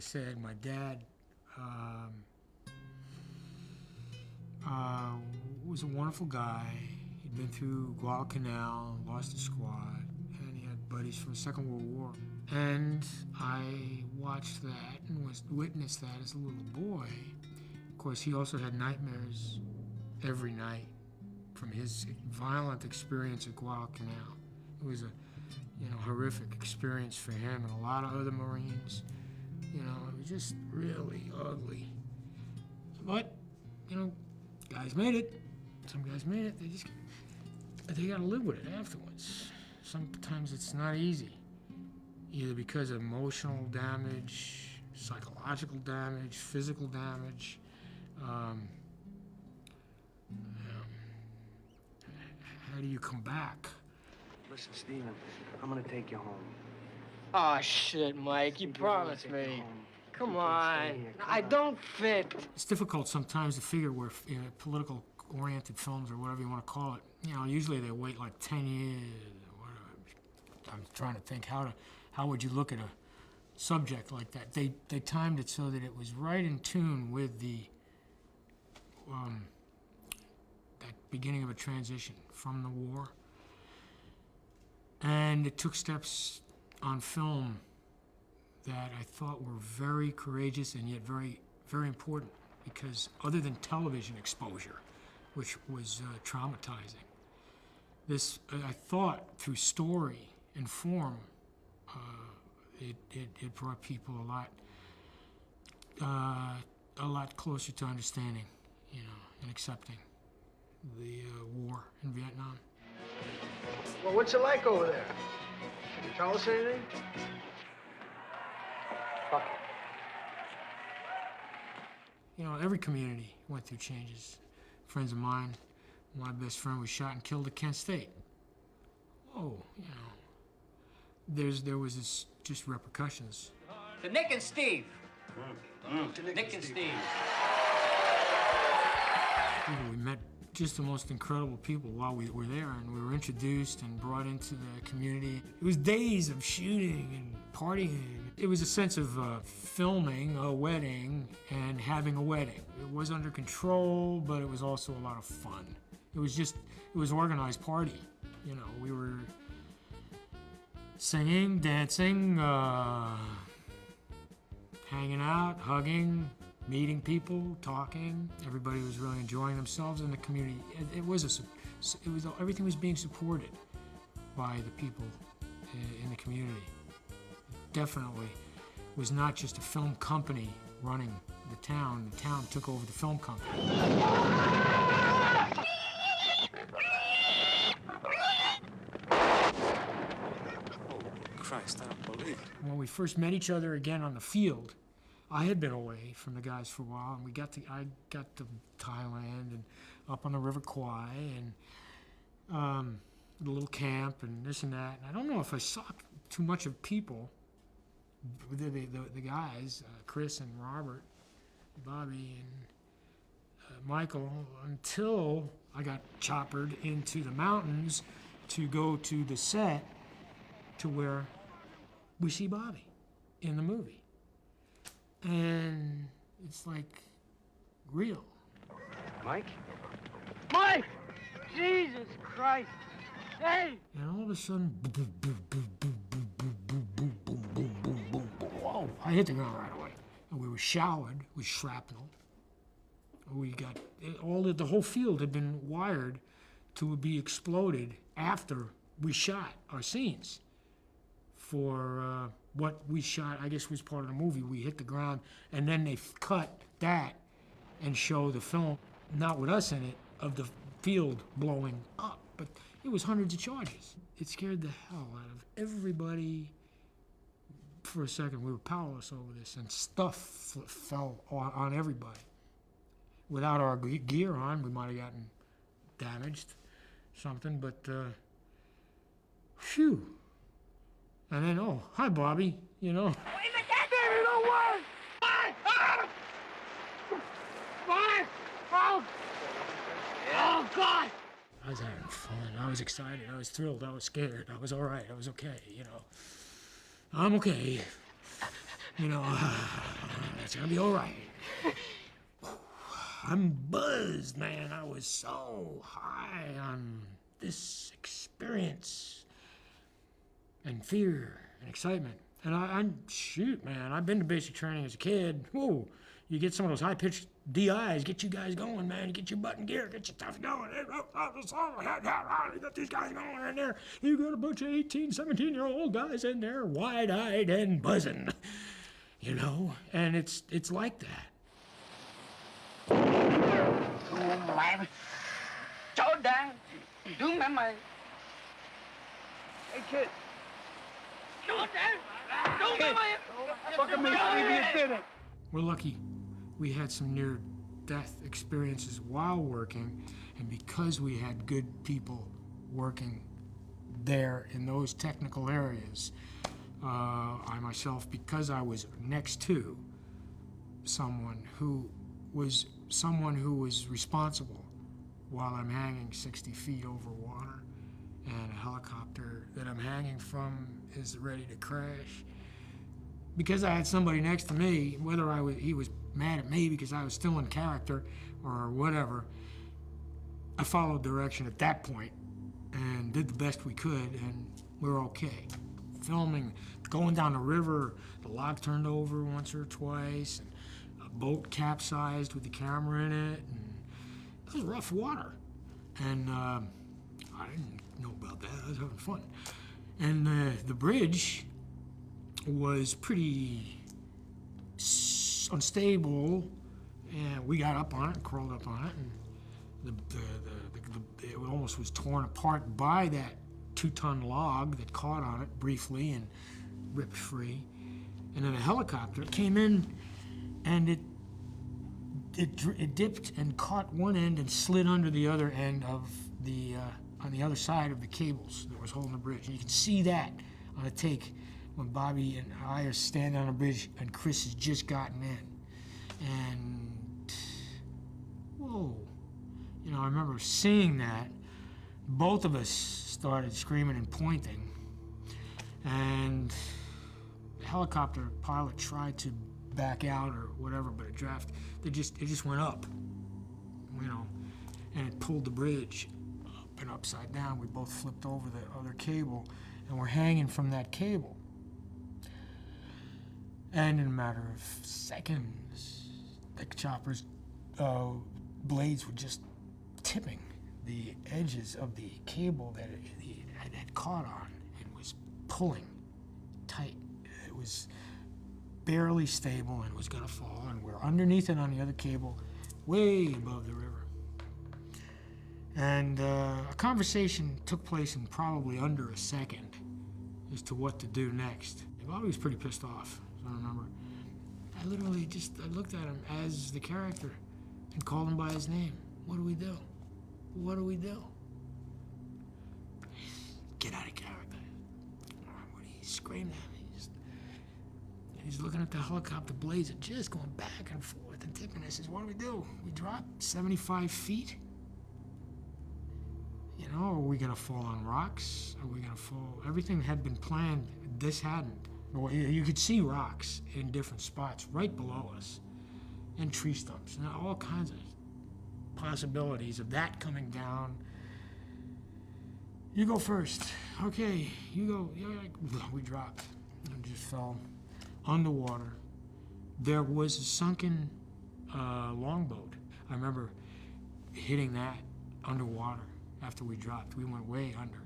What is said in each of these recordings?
said, my dad was a wonderful guy. He'd been through Guadalcanal, lost a squad, and he had buddies from the Second World War. And I watched that and witnessed that as a little boy. Of course, he also had nightmares every night from his violent experience at Guadalcanal. It was a horrific experience for him and a lot of other Marines. It was just really ugly. But, guys made it. Some guys made it. They gotta live with it afterwards. Sometimes it's not easy, either because of emotional damage, psychological damage, physical damage. How do you come back? Listen, Steven, I'm gonna take you home. Oh, shit, Mike, you promised me. Come on, I don't fit. It's difficult sometimes to figure where political-oriented films, or whatever you want to call it, usually they wait like 10 years or whatever. I'm trying to think how would you look at a subject like that. They timed it so that it was right in tune with the that beginning of a transition from the war. And it took steps on film that I thought were very courageous and yet very, very important, because other than television exposure, which was traumatizing, this, I thought, through story and form, it brought people a lot closer to understanding, and accepting the war in Vietnam. Well, what's it like over there? Can you tell us anything? Fuck it. Every community went through changes. Friends of mine, my best friend was shot and killed at Kent State. Oh, there was this just repercussions. To Nick and Steve. To Nick and Steve. We met just the most incredible people while we were there, and we were introduced and brought into the community. It was days of shooting and partying. It was a sense of filming a wedding and having a wedding. It was under control, but it was also a lot of fun. It was organized party. We were singing, dancing, hanging out, hugging, meeting people, talking. Everybody was really enjoying themselves in the community. Everything was being supported by the people in the community. It definitely was not just a film company running the town. The town took over the film company. Christ, I don't believe it. When we first met each other again on the field, I had been away from the guys for a while, and I got to Thailand and up on the River Kwai and the little camp and this and that. And I don't know if I saw too much of people, the guys, Chris and Robert, Bobby and Michael, until I got choppered into the mountains to go to the set to where we see Bobby in the movie. And it's like real. Mike? Mike! Jesus Christ! Hey! And all of a sudden, boom, boom, boom, boom, boom, boom, boom, boom, boom, boom, boom, boom, boom. Whoa! I hit the ground right away. And we were showered with shrapnel. We got the whole field had been wired to be exploded after we shot our scenes. For what we shot, I guess was part of the movie. We hit the ground, and then they cut that and show the film, not with us in it, of the field blowing up. But it was hundreds of charges. It scared the hell out of everybody. For a second, we were powerless over this, and stuff fell on everybody. Without our gear on, we might have gotten damaged, something, but phew. And then, oh, hi, Bobby, Wait, the goddamn, it don't work! Mike! Mike! Oh! Oh, God! I was having fun. I was excited. I was thrilled. I was scared. I was all right. I was okay, I'm okay. You know, it's gonna be all right. I'm buzzed, man. I was so high on this experience and fear and excitement. And I'm shoot, man, I've been to basic training as a kid. Whoa, you get some of those high-pitched DIs, get you guys going, man. You get your butt in gear, get your stuff going. You got these guys going in there. You got a bunch of 18, 17-year-old guys in there, wide-eyed and buzzing. You know, and it's like that. Hey, kid. We're lucky we had some near-death experiences while working, and because we had good people working there in those technical areas, I myself, because I was next to someone who was responsible while I'm hanging 60 feet over water, and a helicopter that I'm hanging from is ready to crash. Because I had somebody next to me, whether he was mad at me because I was still in character or whatever, I followed direction at that point and did the best we could, and we were okay. Filming, going down the river, the log turned over once or twice, and a boat capsized with the camera in it, and it was rough water. And I didn't know about that. I was having fun. And the bridge was pretty unstable, and we got up on it and crawled up on it, and it almost was torn apart by that 2-ton log that caught on it briefly and ripped free. And then a helicopter came in, and it dipped and caught one end and slid under the other end of the on the other side of the cables that was holding the bridge. And you can see that on a take when Bobby and I are standing on the bridge and Chris has just gotten in. And whoa, you know, I remember seeing that. Both of us started screaming and pointing, and the helicopter pilot tried to back out or whatever, but it just went up, you know, and it pulled the bridge up and upside down. We both flipped over the other cable, and we're hanging from that cable. And in a matter of seconds, the chopper's blades were just tipping the edges of the cable that it had caught on and was pulling tight. It was barely stable and was gonna fall, and we're underneath it on the other cable, way above the river. And a conversation took place in probably under a second as to what to do next. Bobby was pretty pissed off, I remember. I looked at him as the character and called him by his name. What do we do? What do we do? Get out of character. What he screamed at me. He's looking at the helicopter blades and just going back and forth and tipping. I says, what do we do? We drop 75 feet? You know, are we gonna fall on rocks? Are we gonna fall? Everything had been planned. This hadn't. Well, you could see rocks in different spots right below us, and tree stumps, and all kinds of possibilities of that coming down. You go first. Okay, you go. We dropped and just fell underwater. There was a sunken longboat. I remember hitting that underwater after we dropped. We went way under.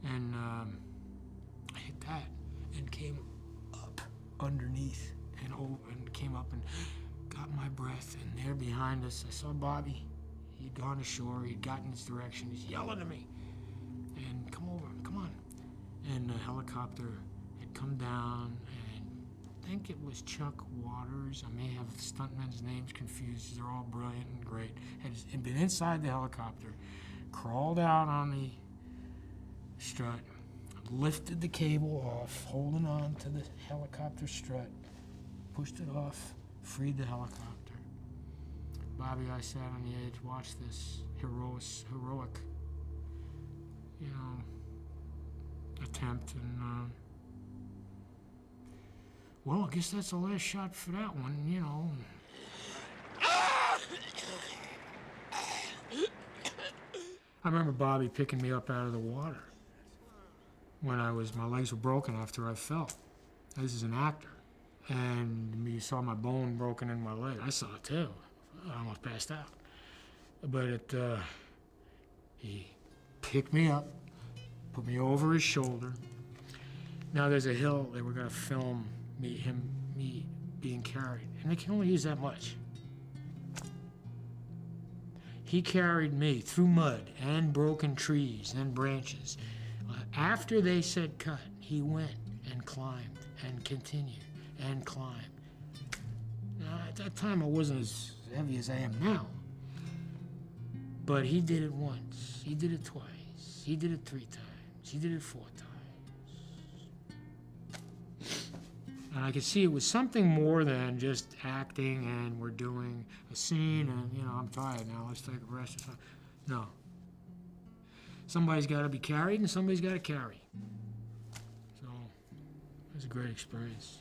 And I hit that and came up underneath and came up and got my breath. And there behind us, I saw Bobby. He'd gone ashore. He'd gotten his direction. He's yelling at me. And come over, come on. And the helicopter had come down, and I think it was Chuck Waters. I may have stuntmen's names confused. They're all brilliant and great. Had been inside the helicopter, crawled out on the strut, lifted the cable off, holding on to the helicopter strut, pushed it off, freed the helicopter. Bobby, I sat on the edge, watched this heroic, you know, attempt, and Well, I guess that's the last shot for that one, you know. I remember Bobby picking me up out of the water when my legs were broken after I fell. This is an actor. And you saw my bone broken in my leg. I saw it too. I almost passed out. But he picked me up, put me over his shoulder. Now there's a hill they were gonna film me being carried, and they can only use that much. He carried me through mud and broken trees and branches. After they said cut, he went and climbed and continued and climbed. Now, at that time, I wasn't as heavy as I am now. But he did it once. He did it twice. He did it 3 times. He did it 4 times. And I could see it was something more than just acting and we're doing a scene and, you know, I'm tired now, let's take a rest or something. No. Somebody's got to be carried and somebody's got to carry. So, it was a great experience.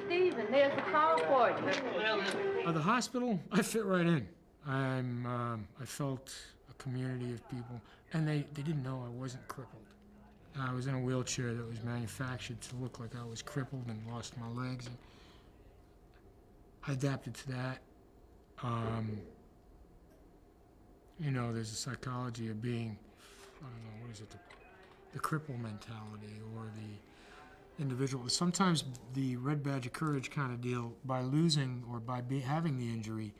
Stephen, there's a call for you. At the hospital, I fit right in. I felt a community of people, and they didn't know I wasn't crippled. I was in a wheelchair that was manufactured to look like I was crippled and lost my legs. And I adapted to that. You know, there's a psychology of being, I don't know, what is it, the cripple mentality or the individual. Sometimes the red badge of courage kind of deal, by losing or by having the injury,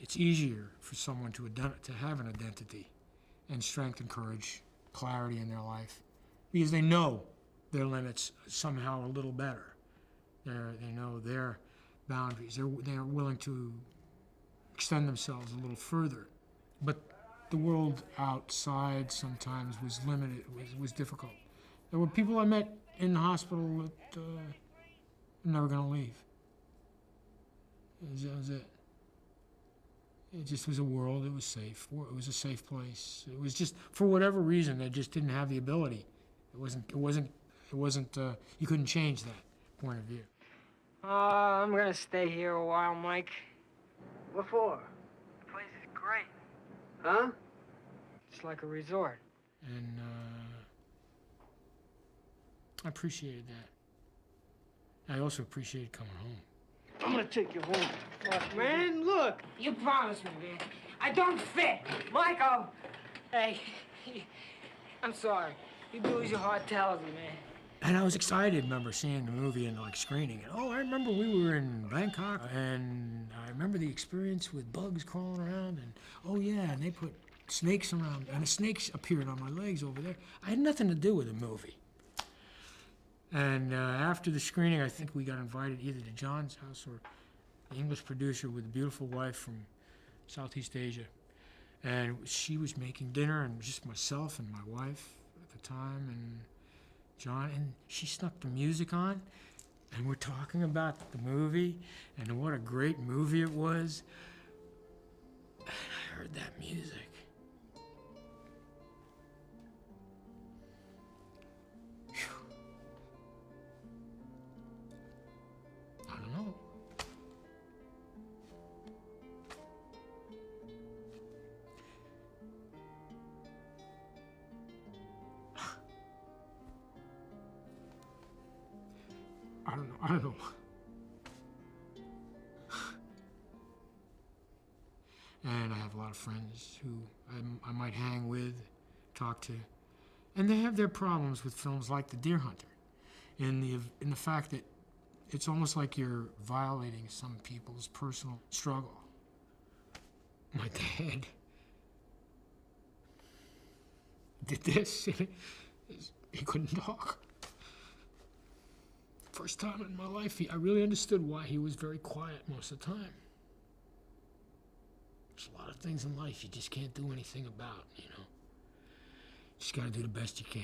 it's easier for someone to have an identity and strength and courage, clarity in their life, because they know their limits somehow a little better. They know their boundaries. They're willing to extend themselves a little further. But the world outside sometimes was limited, was difficult. There were people I met in the hospital that were never going to leave. That was it. It just was a world, it was safe. It was a safe place. It was just, for whatever reason, they just didn't have the ability. It wasn't, you couldn't change that point of view. I'm gonna stay here a while, Mike. What for? The place is great. Huh? It's like a resort. And I appreciated that. I also appreciated coming home. I'm gonna take you home. Look, man, look. You promised me, man. I don't fit. Michael! Hey, I'm sorry. You do as your heart tells you, man. And I was excited, remember seeing the movie and like screening it. Oh, I remember we were in Bangkok, and I remember the experience with bugs crawling around, and oh yeah, and they put snakes around, and the snakes appeared on my legs over there. I had nothing to do with the movie. And after the screening, I think we got invited either to John's house or the English producer with a beautiful wife from Southeast Asia. And she was making dinner, and just myself and my wife at the time, and John, and she snuck the music on, and we're talking about the movie and what a great movie it was. And I heard that music. I don't know. I don't know. And I have a lot of friends who I might hang with, talk to, and they have their problems with films like The Deer Hunter, in the fact that it's almost like you're violating some people's personal struggle. My dad did this. He couldn't talk. First time in my life, I really understood why he was very quiet most of the time. There's a lot of things in life you just can't do anything about, you know. Just gotta do the best you can.